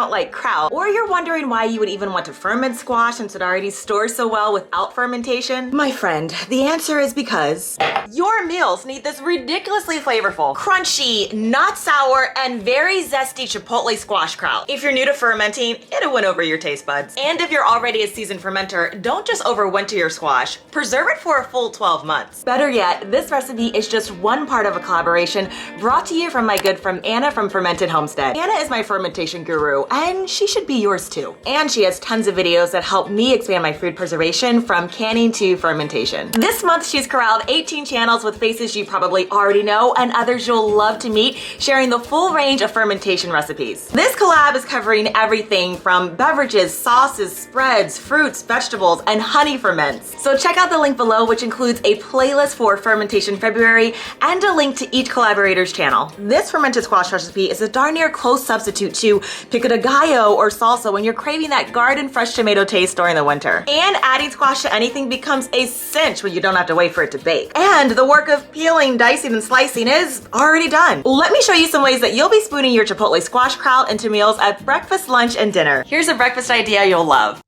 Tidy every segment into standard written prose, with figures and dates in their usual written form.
don't like kraut, or you're wondering why you would even want to ferment squash since it already stores so well without fermentation, my friend, the answer is because your meals need this ridiculously flavorful, crunchy, not sour, and very zesty Chipotle squash kraut. If you're new to fermenting, it'll win over your taste buds. And if you're already a seasoned fermenter, don't just overwinter your squash. Preserve it for a full 12 months. Better yet, this recipe is just one part of a collaboration brought to you from my good friend Anna from Fermented Homestead. Anna is my fermentation guru, and she should be yours too. And she has tons of videos that help me expand my food preservation from canning to fermentation. This month, she's corralled 18 channels with faces you probably already know and others you'll love to meet, sharing the full range of fermentation recipes. This collab is covering everything from beverages, sauces, spreads, fruits, vegetables, and honey ferments. So check out the link below, which includes a playlist for Fermentation February and a link to each collaborator's channel. This fermented squash recipe is a darn near close substitute to pico de gallo or salsa when you're craving that garden fresh tomato taste during the winter. And adding squash to anything becomes a cinch when you don't have to wait for it to bake. And the work of peeling, dicing, and slicing is already done. Let me show you some ways that you'll be spooning your Chipotle squash kraut into meals at breakfast, lunch, and dinner. Here's a breakfast idea you'll love.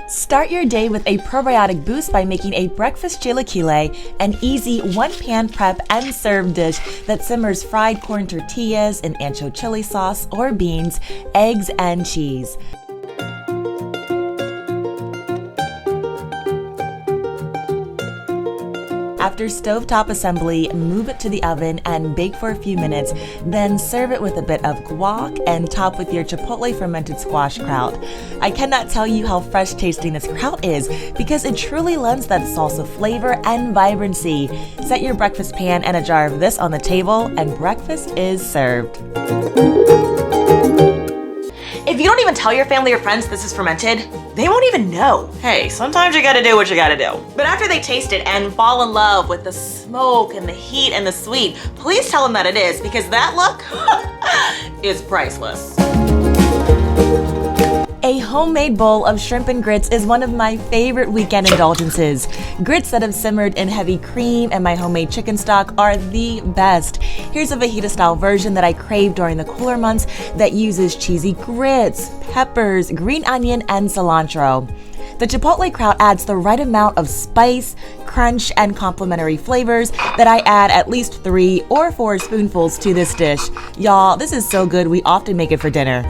Start your day with a probiotic boost by making a breakfast chilaquile, an easy one-pan prep and serve dish that simmers fried corn tortillas in ancho chili sauce or beans, eggs, and cheese. After stovetop assembly, move it to the oven and bake for a few minutes, then serve it with a bit of guac and top with your Chipotle fermented squash kraut. I cannot tell you how fresh tasting this kraut is because it truly lends that salsa flavor and vibrancy. Set your breakfast pan and a jar of this on the table and breakfast is served. If you don't even tell your family or friends this is fermented, they won't even know. Hey, sometimes you gotta do what you gotta do. But after they taste it and fall in love with the smoke and the heat and the sweet, please tell them that it is, because that look is priceless. A homemade bowl of shrimp and grits is one of my favorite weekend indulgences. Grits that have simmered in heavy cream and my homemade chicken stock are the best. Here's a fajita-style version that I crave during the cooler months that uses cheesy grits, peppers, green onion, and cilantro. The Chipotle kraut adds the right amount of spice, crunch, and complementary flavors that I add at least 3 or 4 spoonfuls to this dish. Y'all, this is so good we often make it for dinner.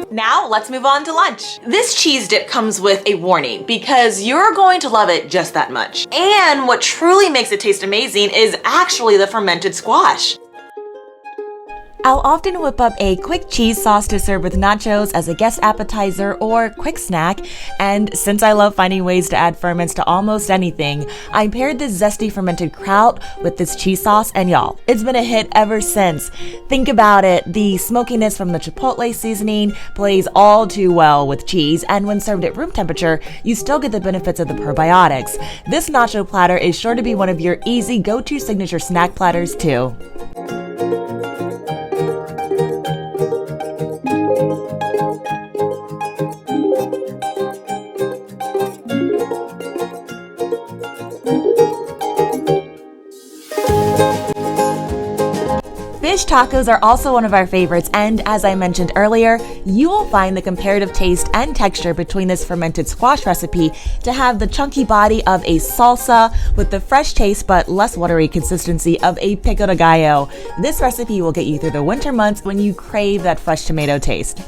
Now let's move on to lunch. This cheese dip comes with a warning because you're going to love it just that much. And what truly makes it taste amazing is actually the fermented squash. I'll often whip up a quick cheese sauce to serve with nachos as a guest appetizer or quick snack, and since I love finding ways to add ferments to almost anything, I paired this zesty fermented kraut with this cheese sauce, and y'all, it's been a hit ever since. Think about it, the smokiness from the Chipotle seasoning plays all too well with cheese, and when served at room temperature, you still get the benefits of the probiotics. This nacho platter is sure to be one of your easy go-to signature snack platters too. Fish tacos are also one of our favorites, and as I mentioned earlier, you will find the comparative taste and texture between this fermented squash recipe to have the chunky body of a salsa with the fresh taste but less watery consistency of a pico de gallo. This recipe will get you through the winter months when you crave that fresh tomato taste.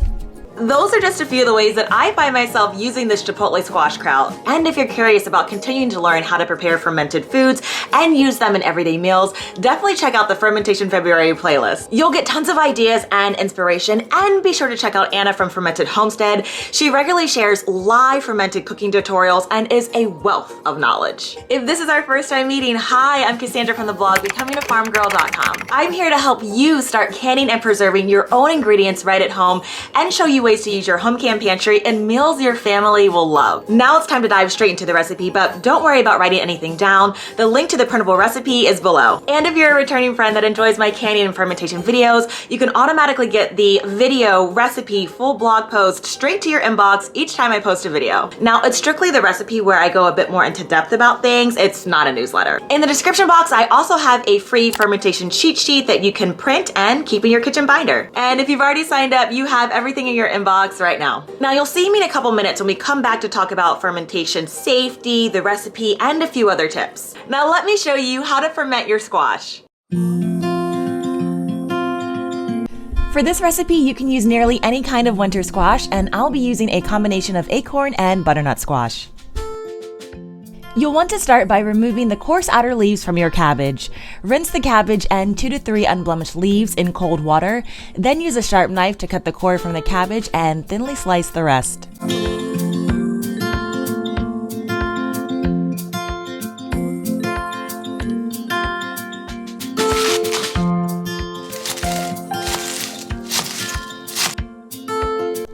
Those are just a few of the ways that I find myself using this Chipotle squash kraut. And if you're curious about continuing to learn how to prepare fermented foods and use them in everyday meals, definitely check out the Fermentation February playlist. You'll get tons of ideas and inspiration, and be sure to check out Anna from Fermented Homestead. She regularly shares live fermented cooking tutorials and is a wealth of knowledge. If this is our first time meeting, hi, I'm Cassandra from the blog becomingafarmgirl.com. I'm here to help you start canning and preserving your own ingredients right at home and show you ways to use your home canned pantry and meals your family will love. Now it's time to dive straight into the recipe, but don't worry about writing anything down. The link to the printable recipe is below. And if you're a returning friend that enjoys my canning and fermentation videos, you can automatically get the video, recipe, full blog post straight to your inbox each time I post a video. Now, it's strictly the recipe where I go a bit more into depth about things. It's not a newsletter. In the description box, I also have a free fermentation cheat sheet that you can print and keep in your kitchen binder. And if you've already signed up, you have everything in your inbox right now. Now, you'll see me in a couple minutes when we come back to talk about fermentation safety, the recipe, and a few other tips. Now, let me show you how to ferment your squash. For this recipe, you can use nearly any kind of winter squash, and I'll be using a combination of acorn and butternut squash. You'll want to start by removing the coarse outer leaves from your cabbage. Rinse the cabbage and 2 to 3 unblemished leaves in cold water, then use a sharp knife to cut the core from the cabbage and thinly slice the rest.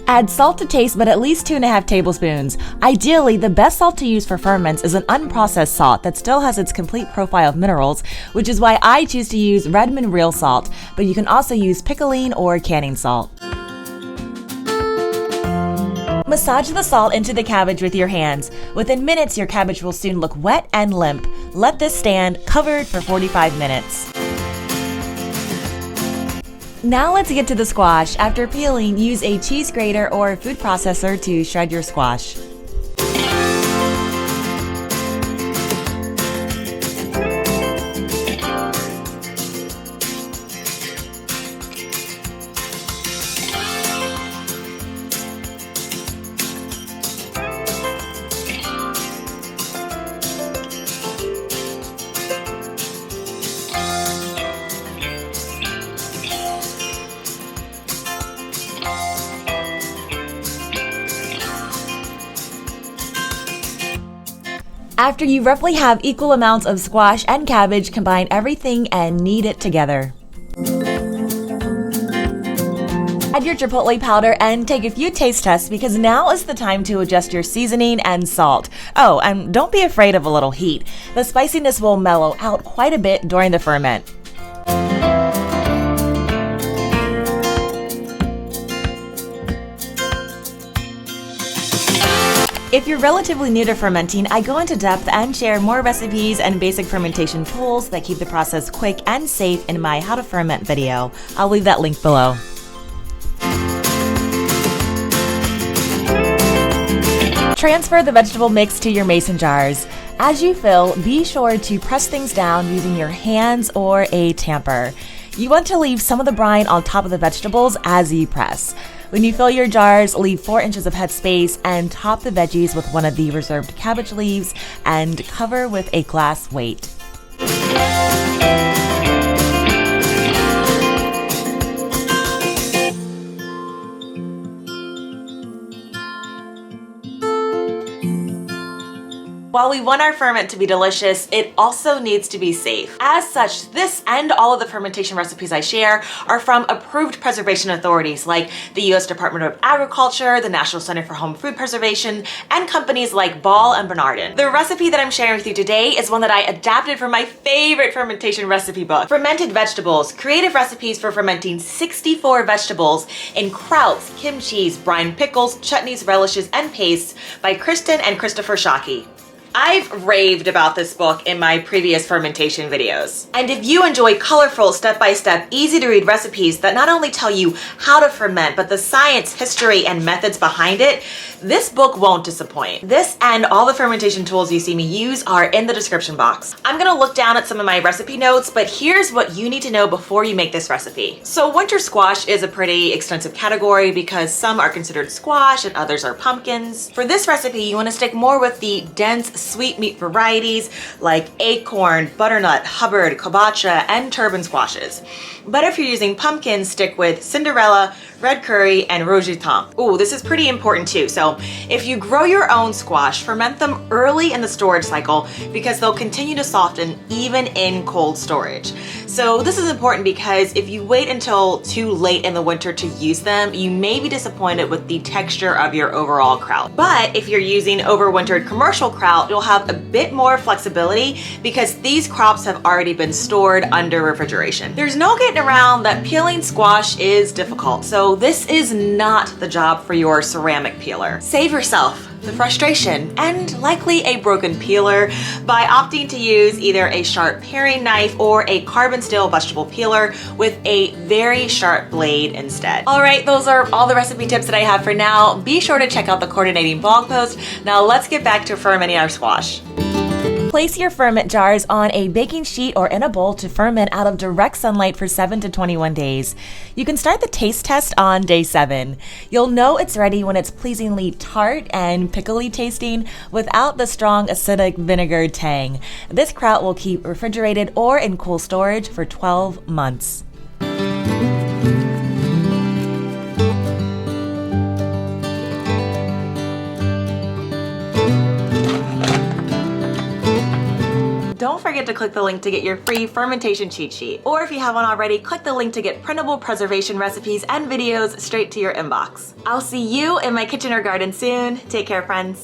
Add salt to taste, but at least 2.5 tablespoons. Ideally, the best salt to use for ferments is an unprocessed salt that still has its complete profile of minerals, which is why I choose to use Redmond real salt, but you can also use pickling or canning salt. Massage the salt into the cabbage with your hands. Within minutes, your cabbage will soon look wet and limp. Let this stand covered for 45 minutes. Now let's get to the squash. After peeling, use a cheese grater or food processor to shred your squash. After you roughly have equal amounts of squash and cabbage, combine everything and knead it together. Add your chipotle powder and take a few taste tests because now is the time to adjust your seasoning and salt. Oh, and don't be afraid of a little heat. The spiciness will mellow out quite a bit during the ferment. If you're relatively new to fermenting, I go into depth and share more recipes and basic fermentation tools that keep the process quick and safe in my How to Ferment video. I'll leave that link below. Transfer the vegetable mix to your mason jars. As you fill, be sure to press things down using your hands or a tamper. You want to leave some of the brine on top of the vegetables as you press. When you fill your jars, leave 4 inches of head space and top the veggies with one of the reserved cabbage leaves and cover with a glass weight. While we want our ferment to be delicious, it also needs to be safe. As such, this and all of the fermentation recipes I share are from approved preservation authorities like the U.S. Department of Agriculture, the National Center for Home Food Preservation, and companies like Ball and Bernardin. The recipe that I'm sharing with you today is one that I adapted from my favorite fermentation recipe book, Fermented Vegetables, Creative Recipes for Fermenting 64 Vegetables in Krauts, Kimchis, Brine Pickles, Chutneys, Relishes, and Pastes by Kristen and Christopher Shockey. I've raved about this book in my previous fermentation videos. And if you enjoy colorful, step-by-step, easy-to-read recipes that not only tell you how to ferment, but the science, history, and methods behind it, this book won't disappoint. This and all the fermentation tools you see me use are in the description box. I'm gonna look down at some of my recipe notes, but here's what you need to know before you make this recipe. So winter squash is a pretty extensive category because some are considered squash and others are pumpkins. For this recipe, you wanna stick more with the dense, sweet meat varieties like acorn, butternut, Hubbard, kabocha, and turban squashes. But if you're using pumpkin, stick with Cinderella, red curry, and rojitan. Ooh, this is pretty important too. So if you grow your own squash, ferment them early in the storage cycle because they'll continue to soften even in cold storage. So this is important because if you wait until too late in the winter to use them, you may be disappointed with the texture of your overall kraut. But if you're using overwintered commercial kraut, you'll have a bit more flexibility because these crops have already been stored under refrigeration. There's no getting around that peeling squash is difficult, so this is not the job for your ceramic peeler. Save yourself the frustration and likely a broken peeler by opting to use either a sharp paring knife or a carbon steel vegetable peeler with a very sharp blade instead. All right, those are all the recipe tips that I have for now. Be sure to check out the coordinating blog post. Now let's get back to fermenting our squash. Place your ferment jars on a baking sheet or in a bowl to ferment out of direct sunlight for 7 to 21 days. You can start the taste test on day 7. You'll know it's ready when it's pleasingly tart and pickly tasting without the strong acidic vinegar tang. This kraut will keep refrigerated or in cool storage for 12 months. Don't forget to click the link to get your free fermentation cheat sheet. Or if you haven't already, click the link to get printable preservation recipes and videos straight to your inbox. I'll see you in my kitchen or garden soon. Take care, friends.